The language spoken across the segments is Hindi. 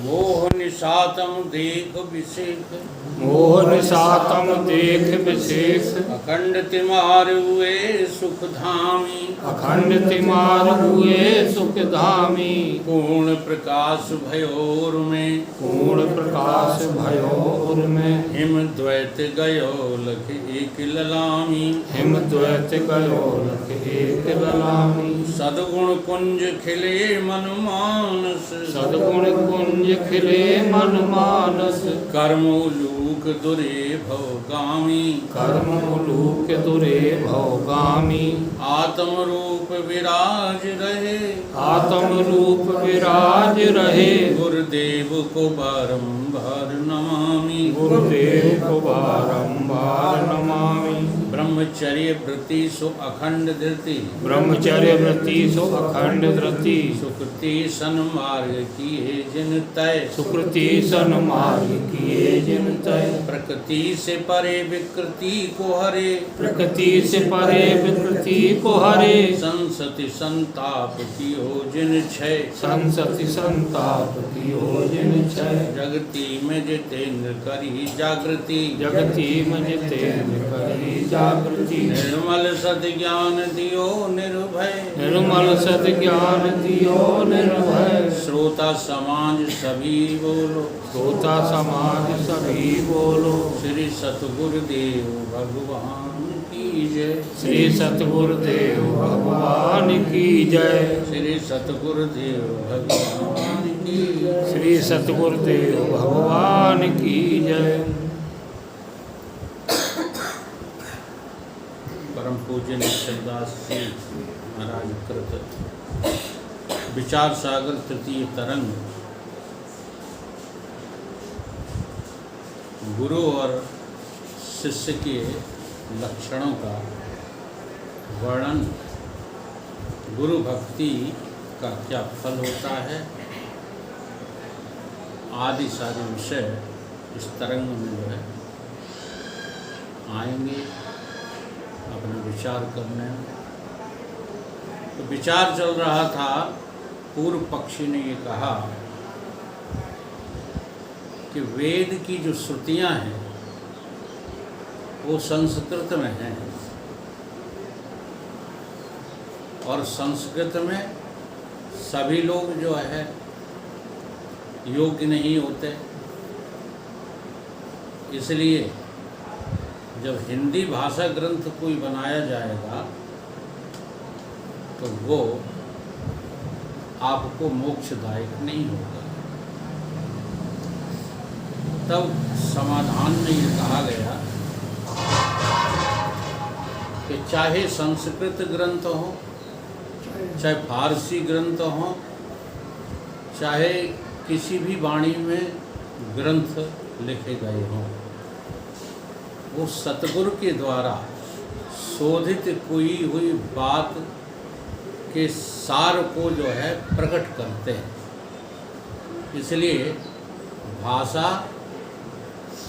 मोह निशातम देख विशेष, मोह निशातम देख विशेष। अखंड तिमार हुए सुख धामी, अखंड तिमार हुए सुख धामी। पूर्ण प्रकाश भयोर में, पूर्ण प्रकाश भयोर में। हिम द्वैत गयो लख एक ललामी, हिम द्वैत गयो लख एक ललामी। सद्गुण कुंज खिले मन मानस, सद्गुण कुंज खिले मन मानस। कर्मोलूक दुरे भवगामी, कर्मोलूक दुरे भवगामी। आत्म रूप विराज रहे, आत्म रूप विराज रहे। गुरुदेव को बारंबार नमामि, गुरुदेव को बारंबार नमामि। ब्रह्मचर्य वृत्ति सो अखंड धृति, ब्रह्मचर्य वृत्ति सो अखंड धृति। सुकृति सन्मार्ग किए जिन तय, सुकृति सन्मार्ग किए जिन तय। प्रकृति से परे विकृति को हरे, प्रकृति से परे विकृति को हरे। संसति संताप कियो जिन क्षय, संसति संताप कियो जिन क्षय। जगति में जितेंद्र करी जागृति, जगति में जितेंद्र करी जागृति। निर्मल सद्ज्ञान दियो निर्भय, निर्मल सद्ज्ञान दियो निर्भय। श्रोता समाज सभी बोलो, श्रोता समाज सभी बोलो। श्री सतगुरुदेव भगवान की जय, श्री सतगुरुदेव भगवान की जय। श्री सतगुरुदेव भगवान की जय। श्री सतगुरुदेव भगवान की जय। परम पूज्य निश्चलदास जी महाराज कृत विचार सागर तृतीय तरंग, गुरु और शिष्य के लक्षणों का वर्णन, गुरु भक्ति का क्या फल होता है, आदि सारे विषय इस तरंग में जो है आएंगे अपने विचार करने। तो विचार चल रहा था, पूर्व पक्षी ने ये कहा कि वेद की जो श्रुतियां हैं वो संस्कृत में हैं और संस्कृत में सभी लोग जो है योग्य नहीं होते, इसलिए जब हिंदी भाषा ग्रंथ कोई बनाया जाएगा तो वो आपको मोक्षदायक नहीं होगा। तब समाधान में ये कहा गया कि चाहे संस्कृत ग्रंथ हो, चाहे फारसी ग्रंथ हो, चाहे किसी भी वाणी में ग्रंथ लिखे गए हों, वो सतगुरु के द्वारा शोधित कोई हुई बात के सार को जो है प्रकट करते हैं। इसलिए भाषा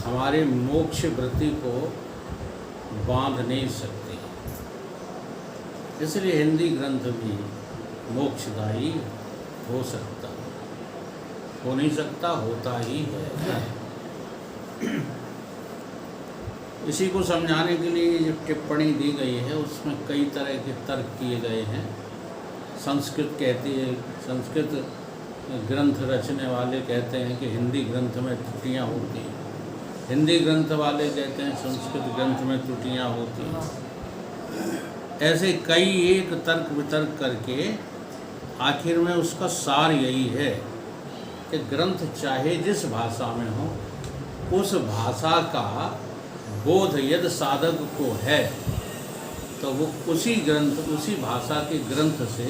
हमारे मोक्ष वृत्ति को बांध नहीं सकती, इसलिए हिंदी ग्रंथ भी मोक्षदायी हो सकता, हो नहीं सकता, होता ही है। इसी को समझाने के लिए जो टिप्पणी दी गई है उसमें कई तरह के तर्क किए गए हैं। संस्कृत कहती है, संस्कृत ग्रंथ रचने वाले कहते हैं कि हिंदी ग्रंथ में त्रुटियां होती हैं, हिंदी ग्रंथ वाले कहते हैं संस्कृत ग्रंथ में त्रुटियां होती हैं। ऐसे कई एक तर्क वितर्क करके आखिर में उसका सार यही है कि ग्रंथ चाहे जिस भाषा में हो, उस भाषा का बोध यदि साधक को है तो वो उसी ग्रंथ, उसी भाषा के ग्रंथ से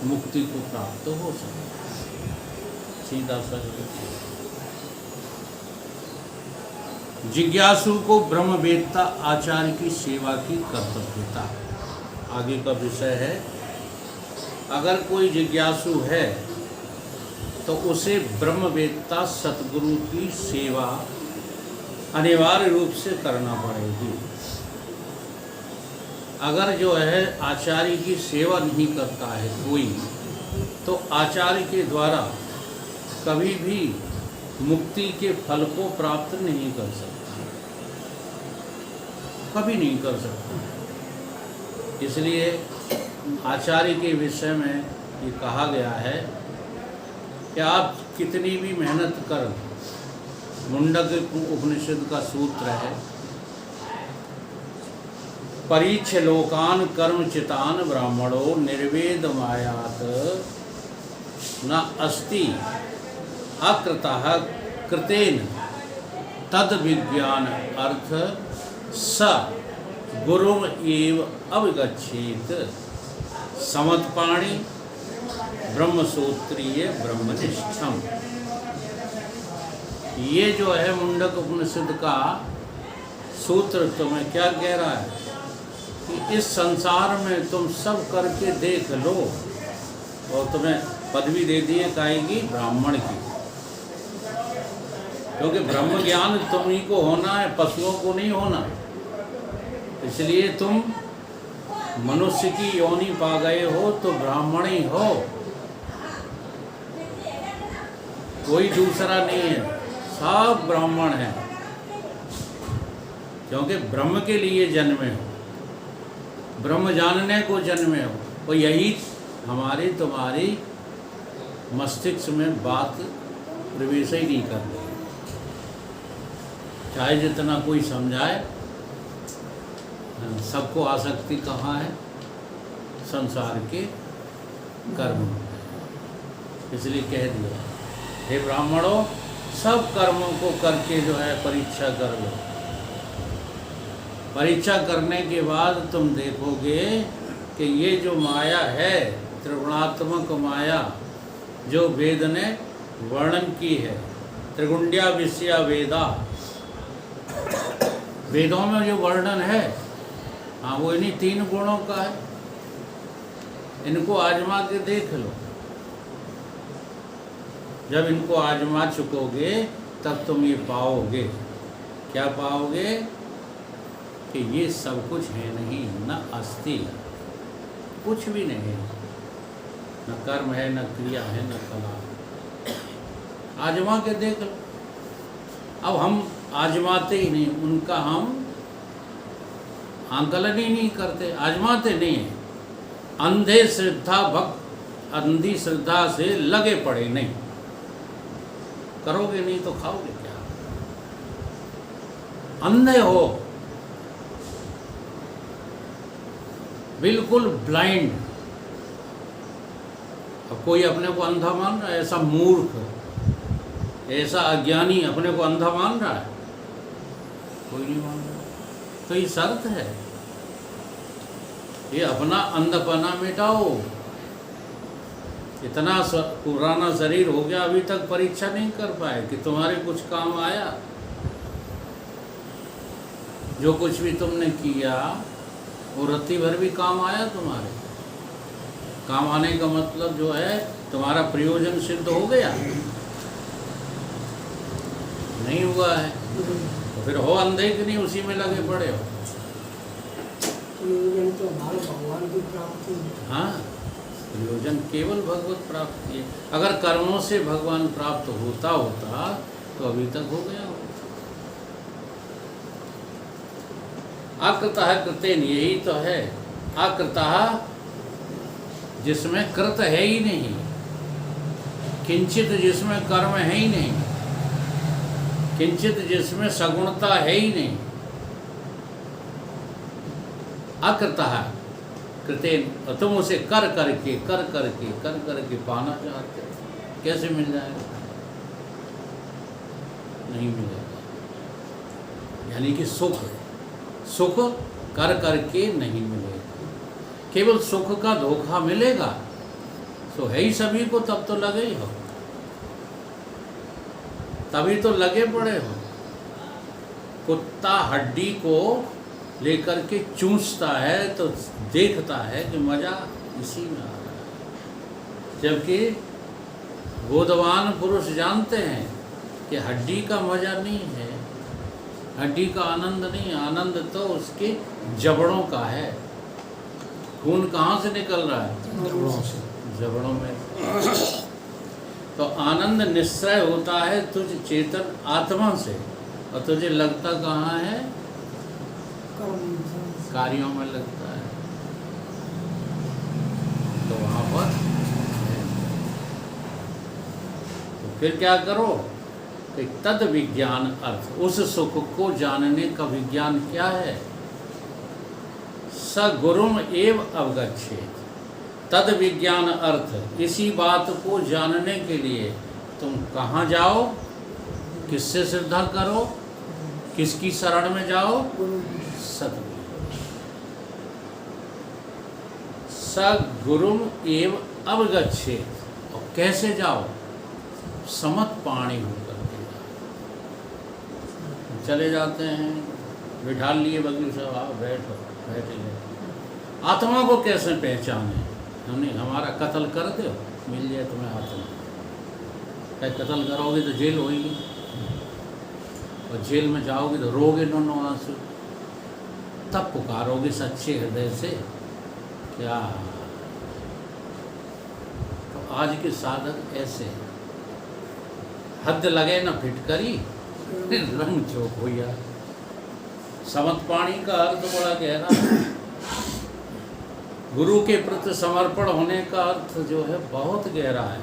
मुक्ति को प्राप्त हो सकता है। सीधा सा जिज्ञासु को ब्रह्मवेत्ता आचार्य की सेवा की कर्तव्यता, आगे का विषय है। अगर कोई जिज्ञासु है तो उसे ब्रह्मवेत्ता सतगुरु की सेवा अनिवार्य रूप से करना पड़ेगी। अगर जो है आचार्य की सेवा नहीं करता है कोई, तो आचार्य के द्वारा कभी भी मुक्ति के फल को प्राप्त नहीं कर सकता, कभी नहीं कर सकता। इसलिए आचार्य के विषय में ये कहा गया है कि आप कितनी भी मेहनत कर, मुंडक उपनिषद का सूत्र है, परीक्ष लोकान कर्मचितान ब्राह्मणो निर्वेद मायात न अस्ति अकृतः कृतेन तद विज्ञान अर्थ स गुरुम एव अविगच्छेत समत्पाणि ब्रह्मसूत्रीय ब्रह्मनिष्ठम। ये जो है मुंडक उपनिषद का सूत्र तुम्हें क्या कह रहा है कि इस संसार में तुम सब करके देख लो, और तुम्हें पदवी दे दी है काहेगी ब्राह्मण की, क्योंकि ब्रह्म ज्ञान तुम ही को होना है, पशुओं को नहीं होना। इसलिए तुम मनुष्य की योनि पा गए हो तो ब्राह्मण ही हो, कोई दूसरा नहीं है, सब ब्राह्मण है, क्योंकि ब्रह्म के लिए जन्मे हो, ब्रह्म जानने को जन्मे हो। और यही हमारी तुम्हारी मस्तिष्क में बात प्रवेश ही नहीं कर रही, चाहे जितना कोई समझाए। सबको आसक्ति कहाँ है? संसार के कर्म। इसलिए कह दिया, हे ब्राह्मणों, सब कर्मों को करके जो है परीक्षा कर लो। परीक्षा करने के बाद तुम देखोगे कि ये जो माया है, त्रिगुणात्मक माया, जो वेद ने वर्णन की है, त्रिगुंड्या विषया वेदा, वेदों में जो वर्णन है, हाँ, वो इन्हीं 3 गुणों का है। इनको आजमा के देख लो। जब इनको आजमा चुकोगे तब तुम ये पाओगे, क्या पाओगे? कि ये सब कुछ है नहीं, न अस्ति, कुछ भी नहीं, न कर्म है, न क्रिया है, न कला। आजमा के देख लो। अब हम आजमाते ही नहीं, उनका हम आंकलन ही नहीं करते, आजमाते नहीं हैं। अंधे श्रद्धा भक्त अंधी श्रद्धा से लगे पड़े नहीं, करोगे नहीं तो खाओगे क्या? अंधे हो, बिल्कुल ब्लाइंड। अब कोई अपने को अंधा मान रहा है? ऐसा मूर्ख, ऐसा अज्ञानी अपने को अंधा मान रहा है? कोई नहीं मान रहा। तो ये शर्त है, ये अपना अंधपना मिटाओ। इतना पुराना शरीर हो गया, अभी तक परीक्षा नहीं कर पाए कि तुम्हारे कुछ काम आया। जो कुछ भी तुमने किया वो रत्ती भर भी काम आया तुम्हारे। काम आने का मतलब जो है तुम्हारा प्रयोजन सिद्ध हो गया, नहीं हुआ है तो फिर हो अंधे कि नहीं, उसी में लगे पड़े हो। प्रयोजन तो हमारे भगवान की प्राप्ति है। हाँ, प्रयोजन केवल भगवत प्राप्ति है। अगर कर्मों से भगवान प्राप्त होता होता तो अभी तक हो गया होता। आकृतः कृतेन, यही तो है। आकृतः जिसमें कृत है ही नहीं, किंचित जिसमें कर्म है ही नहीं, किंचित जिसमें सगुणता है ही नहीं। अकृतः कृतेन, तुम उसे कर करके पाना चाहते हो, कैसे मिल जाएगा? नहीं मिलेगा। यानी कि सुख कर करके नहीं मिलेगा। केवल सुख का धोखा मिलेगा तो है ही सभी को, तब तो लगे ही हो, तभी तो लगे पड़े हो। कुत्ता हड्डी को लेकर के चूसता है तो देखता है कि मजा इसी में आ रहा है, जबकि बोधवान पुरुष जानते हैं कि हड्डी का मजा नहीं है, हड्डी का आनंद नहीं, आनंद तो उसके जबड़ों का है। खून कहाँ से निकल रहा है? जबड़ों से। जबड़ों में। तो आनंद निश्चय होता है तुझ चेतन आत्मा से, और तुझे लगता कहाँ है? कर्म कार्यों में लगता है। तो वहाँ पर तो फिर क्या करो कि तद विज्ञान अर्थ, उस सुख को जानने का विज्ञान क्या है? स गुरुम एव अवगच्छेत। तद विज्ञान अर्थ, इसी बात को जानने के लिए तुम कहाँ जाओ, किससे श्रद्धा करो, किसकी शरण में जाओ? सतगुरु। स गुरुम एव अवगच्छेत। और कैसे जाओ? समत पाणी होकर के चले जाते हैं, बिठा लिए बगल साहब, आओ बैठो, बैठे गए। आत्मा को कैसे पहचाने? हमने हमारा कत्ल कर दो, मिल जाए तुम्हें आत्मा। क्या कत्ल करोगे तो जेल होगी, और जेल में जाओगे तो रोगे दोनों आंसू, तब पुकारोगे सच्चे हृदय से क्या। तो आज के साधक ऐसे, हद लगे न फिटकरी रंग चौक होया। समत पाणी का अर्थ बड़ा गहरा है। गुरु के प्रति समर्पण होने का अर्थ जो है बहुत गहरा है।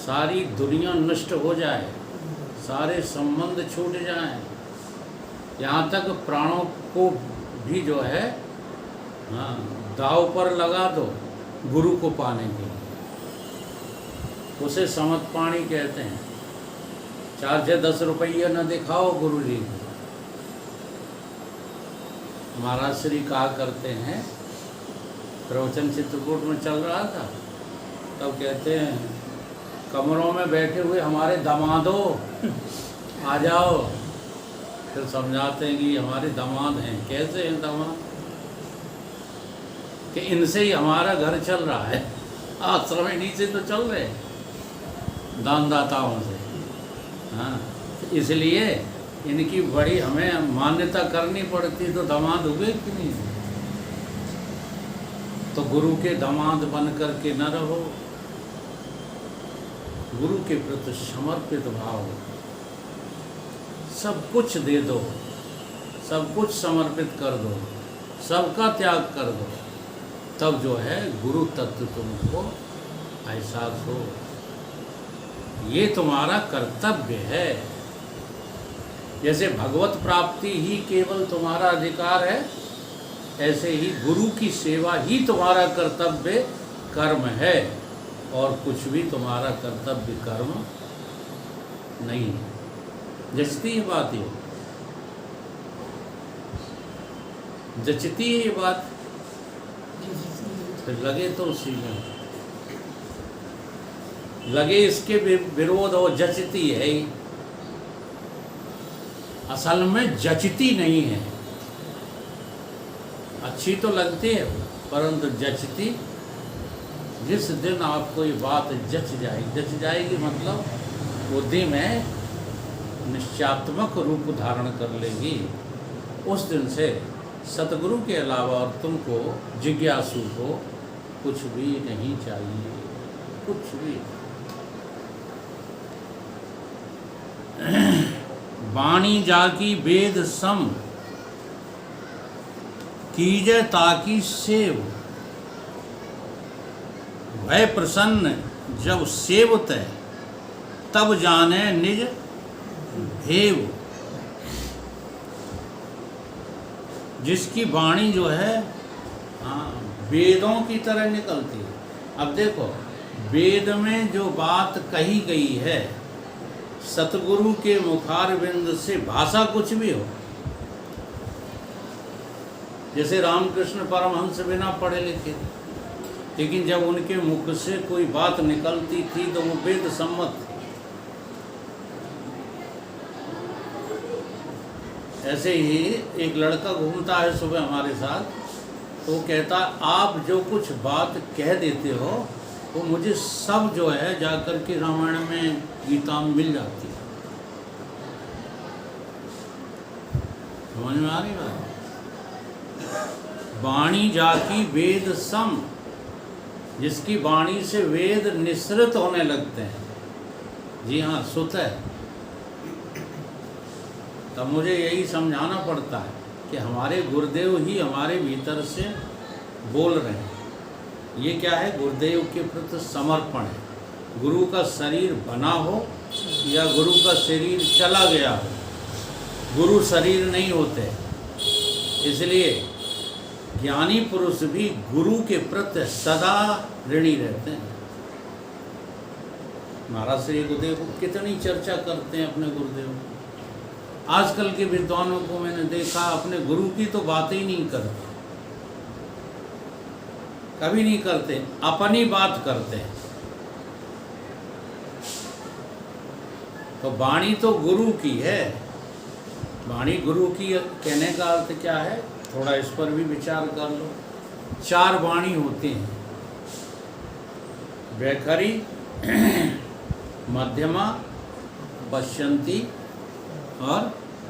सारी दुनिया नष्ट हो जाए, सारे संबंध छूट जाएं, यहाँ तक प्राणों को भी जो है हाँ दाव पर लगा दो गुरु को पाने के लिए, उसे समत पाणी कहते हैं। 4 से 10 रुपये न दिखाओ गुरु जी को। महाराज श्री कहा करते हैं, प्रवचन चित्रकूट में चल रहा था, तब कहते हैं कमरों में बैठे हुए हमारे दामादों आ जाओ। फिर समझाते हैं कि हमारे दामाद हैं। कैसे हैं दामाद? कि इनसे ही हमारा घर चल रहा है, आश्रम से तो चल रहे दानदाताओं से। हाँ, इसलिए इनकी बड़ी हमें मान्यता करनी पड़ती, तो दामाद हुए कि नहीं? तो गुरु के दामाद बन कर के न रहो, गुरु के प्रति समर्पित भाव, सब कुछ दे दो, सब कुछ समर्पित कर दो, सबका त्याग कर दो, तब जो है गुरु तत्व तुमको एहसास हो। ये तुम्हारा कर्तव्य है। जैसे भगवत प्राप्ति ही केवल तुम्हारा अधिकार है, ऐसे ही गुरु की सेवा ही तुम्हारा कर्तव्य कर्म है, और कुछ भी तुम्हारा कर्तव्य कर्म नहीं है। जचती है बात, ये जचती है ये बात, फिर लगे तो उसी में लगे, इसके विरोध और जचती है, असल में जचती नहीं है। अच्छी तो लगती है, परंतु जचती, जिस दिन आपको ये बात जच जाएगी मतलब बुद्धि में निश्चयात्मक रूप धारण कर लेगी, उस दिन से सतगुरु के अलावा और तुमको जिज्ञासु को कुछ भी नहीं चाहिए, कुछ भी। वाणी जाकी वेद सम कीजे ताकि सेव, भय प्रसन्न जब सेवत तब जाने निज भेव। जिसकी वाणी जो है हाँ वेदों की तरह निकलती है। अब देखो, वेद में जो बात कही गई है, सतगुरु के मुखारविंद से भाषा कुछ भी हो, जैसे रामकृष्ण परमहंस बिना पढ़े लिखे, लेकिन जब उनके मुख से कोई बात निकलती थी तो वो वेद सम्मत थी। ऐसे ही एक लड़का घूमता है सुबह हमारे साथ, तो कहता आप जो कुछ बात कह देते हो वो मुझे सब जो है जाकर के रामायण में गीता में मिल जाती है। समझ में आ रही बात? वाणी जाकी वेद सम, जिसकी वाणी से वेद निसृत होने लगते हैं। जी हाँ, सुत है। तब मुझे यही समझाना पड़ता है कि हमारे गुरुदेव ही हमारे भीतर से बोल रहे हैं। ये क्या है? गुरुदेव के प्रति समर्पण है। गुरु का शरीर बना हो या गुरु का शरीर चला गया हो, गुरु शरीर नहीं होते। इसलिए ज्ञानी पुरुष भी गुरु के प्रति सदा ऋणी रहते हैं। महाराज श्री गुरुदेव को कितनी चर्चा करते हैं अपने गुरुदेव। आजकल के विद्वानों को मैंने देखा अपने गुरु की तो बात ही नहीं करते, कभी नहीं करते, अपनी बात करते हैं। तो वाणी तो गुरु की है। वाणी गुरु की कहने का अर्थ क्या है? थोड़ा इस पर भी विचार कर लो। 4 वाणी होती हैं, वैखरी, मध्यमा, पश्यंती और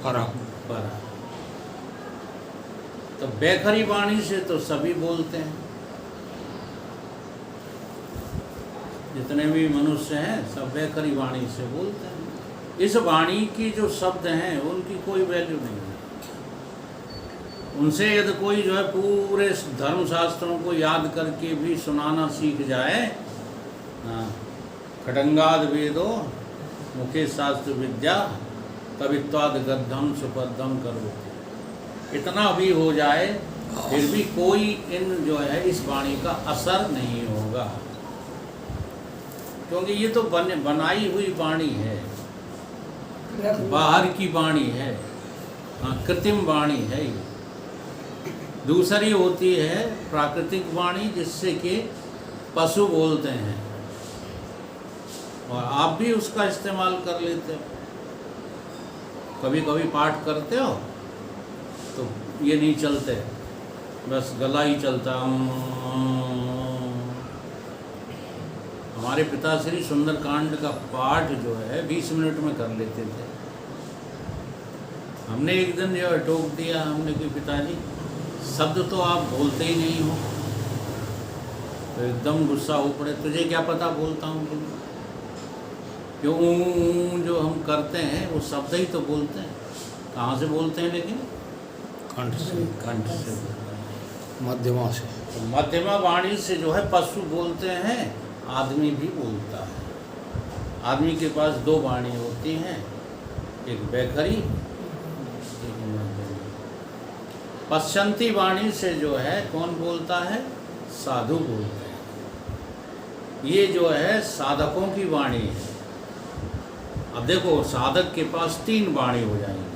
परा। परा। तो वैखरी वाणी से तो सभी बोलते हैं, जितने भी मनुष्य हैं सब वैखरी वाणी से बोलते हैं। इस वाणी की जो शब्द हैं उनकी कोई वैल्यू नहीं है। उनसे यदि कोई जो है पूरे धर्मशास्त्रों को याद करके भी सुनाना सीख जाए, खडंगाद वेदो मुखे शास्त्र विद्या कवित्वाद गद्धम सुपद्धम करो, इतना भी हो जाए फिर भी कोई इन जो है इस वाणी का असर नहीं होगा, क्योंकि ये तो बनाई हुई वाणी है, बाहर की वाणी है। हाँ, कृत्रिम वाणी है ये। दूसरी होती है प्राकृतिक वाणी, जिससे कि पशु बोलते हैं और आप भी उसका इस्तेमाल कर लेते हो। कभी कभी पाठ करते हो तो ये नहीं चलते, बस गला ही चलता। हमारे पिताश्री सुंदरकांड का पाठ जो है 20 मिनट में कर लेते थे। हमने एक दिन जो है टोक दिया, हमने कि पिताजी शब्द तो आप बोलते ही नहीं हो। तो एकदम गुस्सा हो पड़े, तुझे क्या पता बोलता हूँ कि जो जो हम करते हैं वो शब्द ही तो बोलते हैं। कहाँ से बोलते हैं? लेकिन कंठ से। कंठ से बोलते हैं, मध्यमा से। तो मध्यमा वाणी से जो है पशु बोलते हैं, आदमी भी बोलता है। आदमी के पास 2 वाणी होती हैं, एक वैखरी, एक मध्यमा। पश्चंती वाणी से जो है कौन बोलता है? साधु बोलते हैं। ये जो है साधकों की वाणी है। अब देखो, साधक के पास 3 वाणी हो जाएंगी।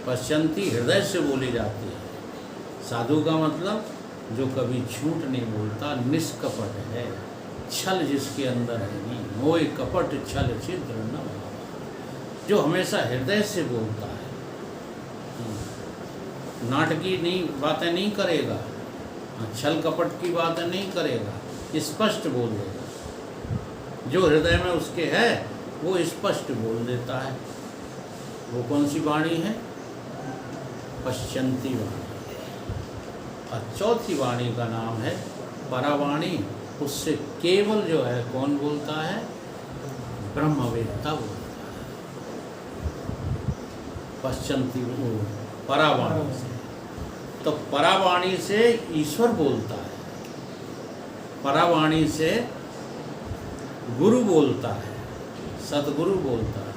पश्चंती हृदय से बोली जाती है। साधु का मतलब जो कभी झूठ नहीं बोलता, निष्कपट है, छल जिसके अंदर है नहीं, मोह कपट छल छिद्र न, जो हमेशा हृदय से बोलता है, नाटकी नहीं बातें नहीं करेगा, छल कपट की बातें नहीं करेगा, स्पष्ट बोलेगा। जो हृदय में उसके है वो स्पष्ट बोल देता है। वो कौन सी वाणी है? पश्चंती वाणी। और चौथी वाणी का नाम है परावाणी। उससे केवल जो है कौन बोलता है? ब्रह्मवेत्ता बोलता है। पश्चंती परावाणी से, तो परावाणी से ईश्वर बोलता है, परावाणी से गुरु बोलता है, सतगुरु बोलता है।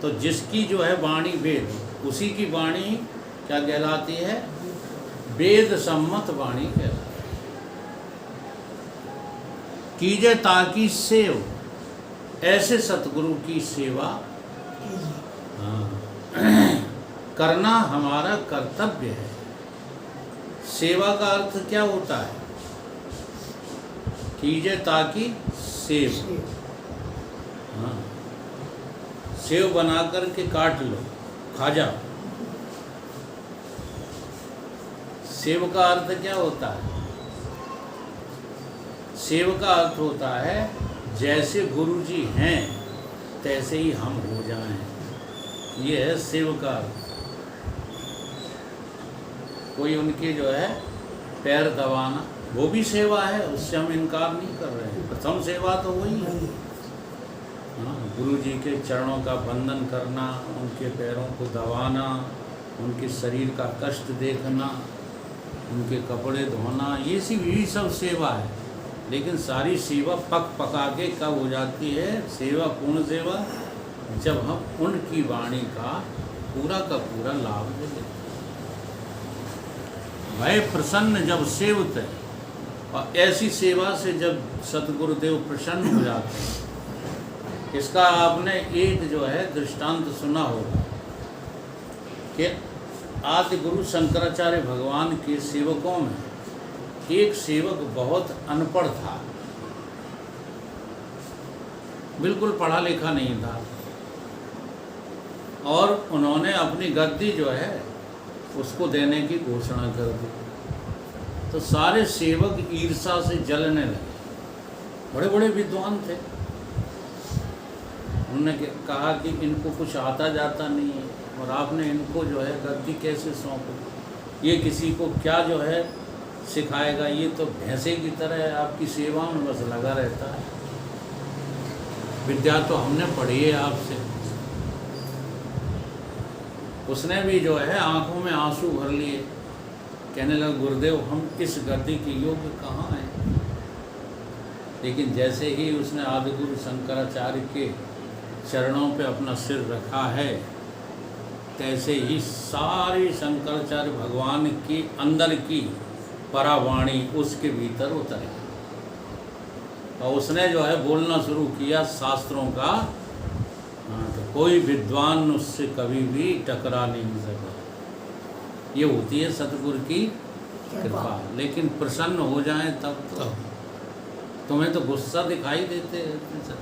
तो जिसकी जो है वाणी वेद, उसी की वाणी क्या कहलाती है? वेद सम्मत वाणी कहलाती है। कीजे ताकि सेव, ऐसे सतगुरु की सेवा करना हमारा कर्तव्य है। सेवा का अर्थ क्या होता है? कीजे ताकि सेव, हाँ, सेव बना करके काट लो, खा जाओ। सेव का अर्थ क्या होता है? सेव का अर्थ होता है जैसे गुरुजी हैं तैसे ही हम हो जाएं। ये है सेव का अर्थ। कोई उनके जो है पैर दबाना, वो भी सेवा है, उससे हम इनकार नहीं कर रहे हैं। प्रथम सेवा तो वही है। हाँ, गुरु जी के चरणों का वंदन करना, उनके पैरों को दबाना, उनके शरीर का कष्ट देखना, उनके कपड़े धोना, ये सब सेवा है। लेकिन सारी सेवा पक पका के कब हो जाती है? सेवा पूर्ण सेवा जब हम उनकी वाणी का पूरा लाभ ले लेते हैं। भय प्रसन्न जब सेवत है, और ऐसी सेवा से जब सतगुरुदेव प्रसन्न हो जाते हैं। इसका आपने एक जो है दृष्टांत सुना होगा कि आदि गुरु शंकराचार्य भगवान के सेवकों में एक सेवक बहुत अनपढ़ था, बिल्कुल पढ़ा लिखा नहीं था, और उन्होंने अपनी गद्दी जो है उसको देने की घोषणा कर दी। तो सारे सेवक ईर्षा से जलने लगे। बड़े बड़े विद्वान थे। उन्होंने कहा कि इनको कुछ आता जाता नहीं है, और आपने इनको जो है गद्दी कैसे सौंपी? ये किसी को क्या जो है सिखाएगा? ये तो भैंसे की तरह आपकी सेवा में बस लगा रहता है। विद्या तो हमने पढ़ी है आपसे। उसने भी जो है आंखों में आंसू भर लिए, कहने लगा गुरुदेव हम इस गद्दी के योग्य कहाँ हैं? लेकिन जैसे ही उसने आदिगुरु शंकराचार्य के चरणों पे अपना सिर रखा है, तैसे ही सारी शंकराचार्य भगवान की अंदर की परावाणी उसके भीतर उतरी, और उसने जो है बोलना शुरू किया शास्त्रों का। तो कोई विद्वान उससे कभी भी टकरा नहीं सका। ये होती है सतगुरु की कृपा। लेकिन प्रसन्न हो जाए तब तो तुम्हें तो गुस्सा दिखाई देते हैं।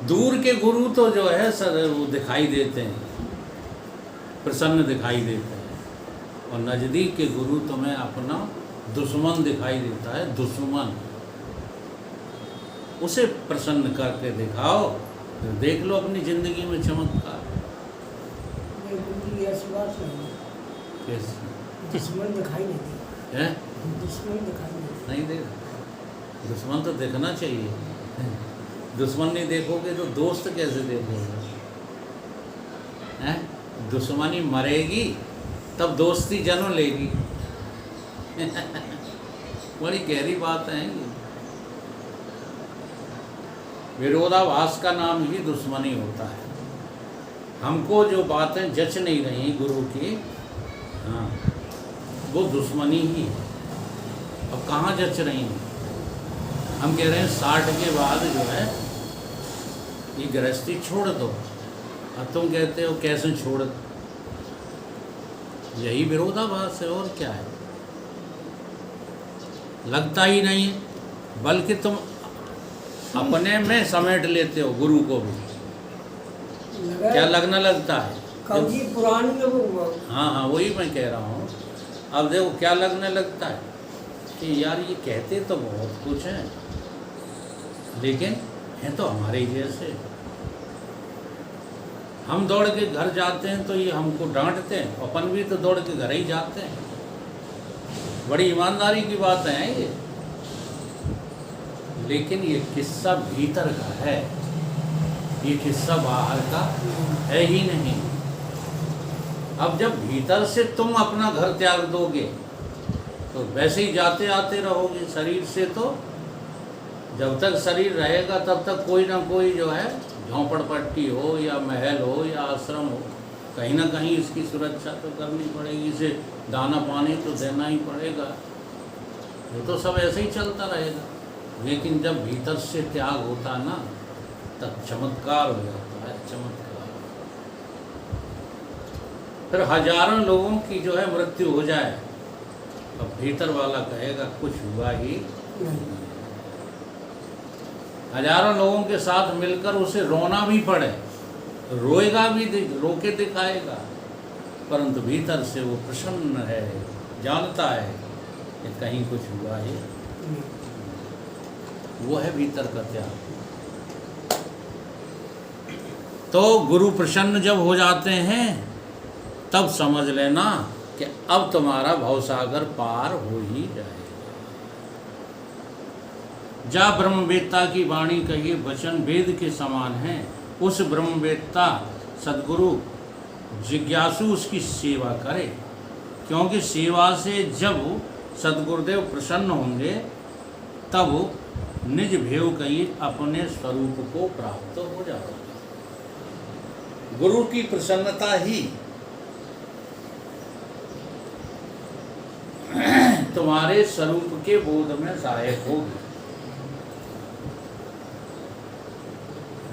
दूर के गुरु तो जो है सर वो दिखाई देते हैं, प्रसन्न दिखाई देते हैं, और नज़दीक के गुरु तुम्हें अपना दुश्मन दिखाई देता है। दुश्मन उसे प्रसन्न करके दिखाओ, तो देख लो अपनी ज़िंदगी में चमत्कार। ऐसी बात नहीं, कैसे दुश्मन दिखाई नहीं देती है? दुश्मन दिखाई नहीं देगा। दुश्मन तो देखना चाहिए। दुश्मन नहीं देखोगे तो दोस्त कैसे देखोगे? हैं? दुश्मनी मरेगी तब दोस्ती जन्म लेगी। बड़ी गहरी बात है ये। विरोधाभास का नाम ही दुश्मनी होता है। हमको जो बातें जच नहीं रही गुरु की, हाँ, वो दुश्मनी ही है। अब कहाँ जच रही हैं? हम कह रहे हैं 60 के बाद जो है ये गृहस्थी छोड़ दो, अब तुम कहते हो कैसे छोड़ दो? यही विरोधाभास है, और क्या है? लगता ही नहीं है, बल्कि तुम अपने में समेट लेते हो गुरु को भी। क्या लगने लगता है? कभी पुरानी लोग। हाँ, वही मैं कह रहा हूँ। अब देखो क्या लगने लगता है कि यार ये कहते तो बहुत कुछ है, लेकिन हैं तो हमारे ही जैसे। हम दौड़ के घर जाते हैं तो ये हमको डांटते हैं, अपन भी तो दौड़ के घर ही जाते हैं। बड़ी ईमानदारी की बात है ये। लेकिन ये किस्सा भीतर का है, ये किस्सा बाहर का है ही नहीं। अब जब भीतर से तुम अपना घर त्याग दोगे तो वैसे ही जाते आते रहोगे शरीर से। तो जब तक शरीर रहेगा तब तक कोई ना कोई जो है झोंपड़पट्टी हो या महल हो या आश्रम हो, कहीं ना कहीं इसकी सुरक्षा तो करनी पड़ेगी। इसे दाना पानी तो देना ही पड़ेगा। वो तो सब ऐसे ही चलता रहेगा। लेकिन जब भीतर से त्याग होता ना, तब चमत्कार हो जाता है, चमत्कार। फिर हजारों लोगों की जो है मृत्यु हो जाए, अब भीतर वाला कहेगा कुछ हुआ ही नहीं। हजारों लोगों के साथ मिलकर उसे रोना भी पड़े, रोएगा भी, रो के दिखाएगा, परंतु भीतर से वो प्रसन्न है, जानता है कि कहीं कुछ हुआ ही। वो है भीतर का त्याग। तो गुरु प्रसन्न जब हो जाते हैं तब समझ लेना कि अब तुम्हारा भवसागर पार हो ही जाएगा। जा ब्रह्मवेत्ता की वाणी कहिए वचन वेद के समान है। उस ब्रह्मवेत्ता सद्गुरु जिज्ञासु उसकी सेवा करे, क्योंकि सेवा से जब सद्गुरुदेव प्रसन्न होंगे तब निज भेव कही अपने स्वरूप को प्राप्त हो जाओगे। गुरु की प्रसन्नता ही तुम्हारे स्वरूप के बोध में सहायक होगी।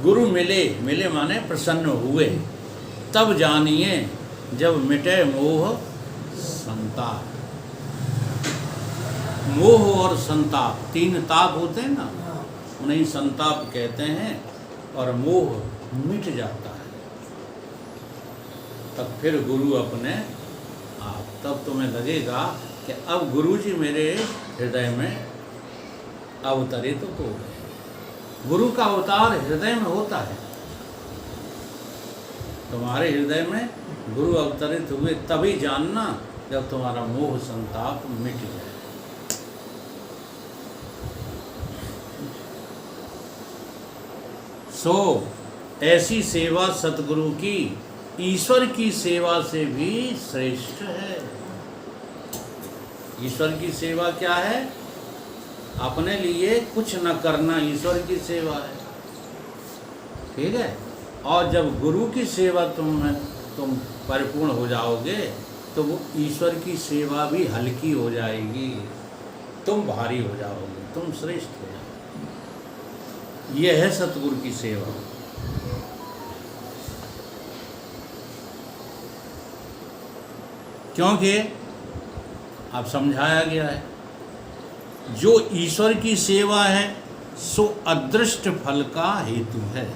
गुरु मिले, मिले माने प्रसन्न हुए, तब जानिए जब मिटे मोह संताप। मोह और संताप, तीन ताप होते हैं ना, उन्हें संताप कहते हैं। और मोह मिट जाता है, तब फिर गुरु अपने आप, तब तुम्हें लगेगा कि अब गुरु जी मेरे हृदय में अवतरित हो गए। गुरु का अवतार हृदय में होता है। तुम्हारे हृदय में गुरु अवतरित हुए तभी जानना जब तुम्हारा मोह संताप मिट जाए। सो ऐसी सेवा सतगुरु की ईश्वर की सेवा से भी श्रेष्ठ है। ईश्वर की सेवा क्या है? अपने लिए कुछ न करना ईश्वर की सेवा है, ठीक है। और जब गुरु की सेवा तुम परिपूर्ण हो जाओगे तो वो ईश्वर की सेवा भी हल्की हो जाएगी, तुम भारी हो जाओगे, तुम श्रेष्ठ हो जाओगे। यह है सतगुरु की सेवा। क्योंकि अब समझाया गया है, जो ईश्वर की सेवा है सो अदृष्ट फल का हेतु है।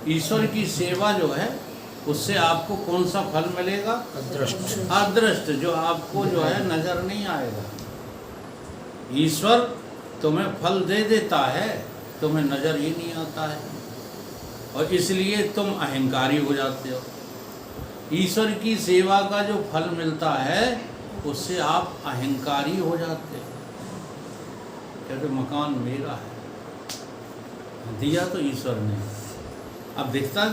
ईश्वर की सेवा जो है उससे आपको कौन सा फल मिलेगा? अदृष्ट। अदृष्ट, जो आपको जो है नजर नहीं आएगा। ईश्वर तुम्हें फल दे देता है, तुम्हें नजर ही नहीं आता है, और इसलिए तुम अहंकारी हो जाते हो। ईश्वर की सेवा का जो फल मिलता है उससे आप अहंकारी हो जाते हो। कहते मकान मेरा है, दिया तो ईश्वर ने। अब दिखता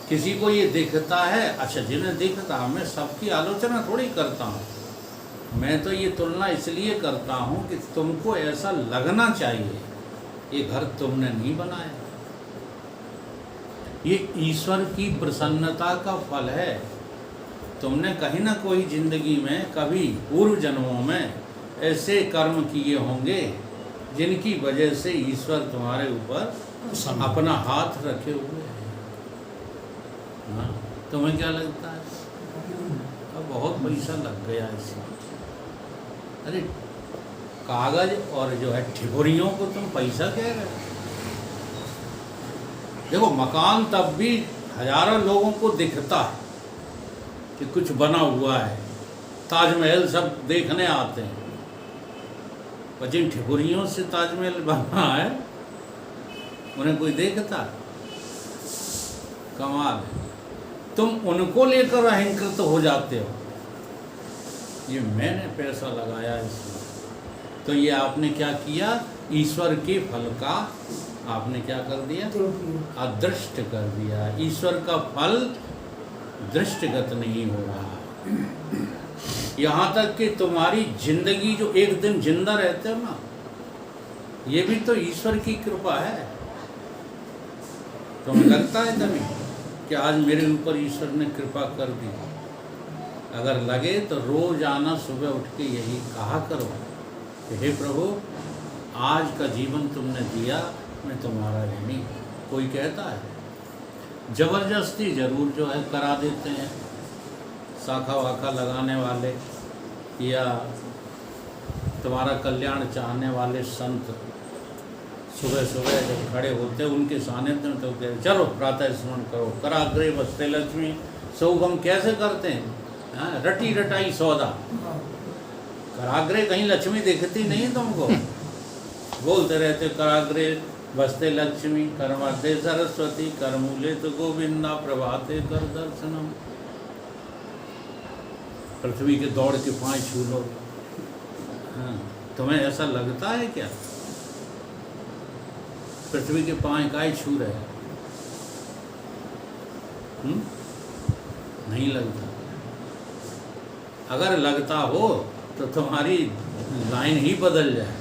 किसी को ये दिखता है। अच्छा, जिन्हें दिखता, मैं सबकी आलोचना थोड़ी करता हूँ, मैं तो ये तुलना इसलिए करता हूँ कि तुमको ऐसा लगना चाहिए ये घर तुमने नहीं बनाया, ये ईश्वर की प्रसन्नता का फल है। तुमने कहीं ना कोई जिंदगी में कभी पूर्व जन्मों में ऐसे कर्म किए होंगे जिनकी वजह से ईश्वर तुम्हारे ऊपर अपना हाथ रखे हुए हैं। हाँ, तुम्हें क्या लगता है? अब बहुत पैसा लग गया इसमें। अरे कागज और जो है ठिपुरियों को तुम पैसा कह रहे हो? देखो, मकान तब भी हजारों लोगों को दिखता है कि कुछ बना हुआ है, ताजमहल सब देखने आते हैं, पर जिन ठिपुरियों से ताजमहल बना है उन्हें कोई देखता है? कमाल है। तुम उनको लेकर अहंकृत हो जाते हो, ये मैंने पैसा लगाया इसमें, तो ये आपने क्या किया? ईश्वर के फल का आपने क्या कर दिया? अदृष्ट कर दिया। ईश्वर का फल दृष्टिगत नहीं हो रहा। यहाँ तक कि तुम्हारी जिंदगी जो एक दिन जिंदा रहते हो ना, ये भी तो ईश्वर की कृपा है। तुम्हें लगता है कभी कि आज मेरे ऊपर ईश्वर ने कृपा कर दी? अगर लगे तो रोज आना, सुबह उठ के यही कहा करो कि हे प्रभु, आज का जीवन तुमने दिया, मैं तुम्हारा ऋणी। कोई कहता है? जबरदस्ती जरूर जो है करा देते हैं, शाखा वाखा लगाने वाले या तुम्हारा कल्याण चाहने वाले संत सुबह सुबह जब खड़े होते हैं उनके सानिध्य में तो कहते चलो प्रातः स्मरण करो, कराग्रे बसते लक्ष्मी। शुभम कैसे करते हैं? हाँ, रटी रटाई सौदा। कराग्रे कहीं लक्ष्मी दिखती नहीं तुमको, बोलते रहते कराग्रे बसते लक्ष्मी, कर मध्य सरस्वती, कर मूले तो गोविंदा, प्रभाते कर दर्शनम। पृथ्वी के दौड़ के पाँव छू लो। हाँ, तुम्हें ऐसा लगता है क्या? पृथ्वी के पाँव काहे छू रहे? नहीं लगता। अगर लगता हो तो तुम्हारी लाइन ही बदल जाए।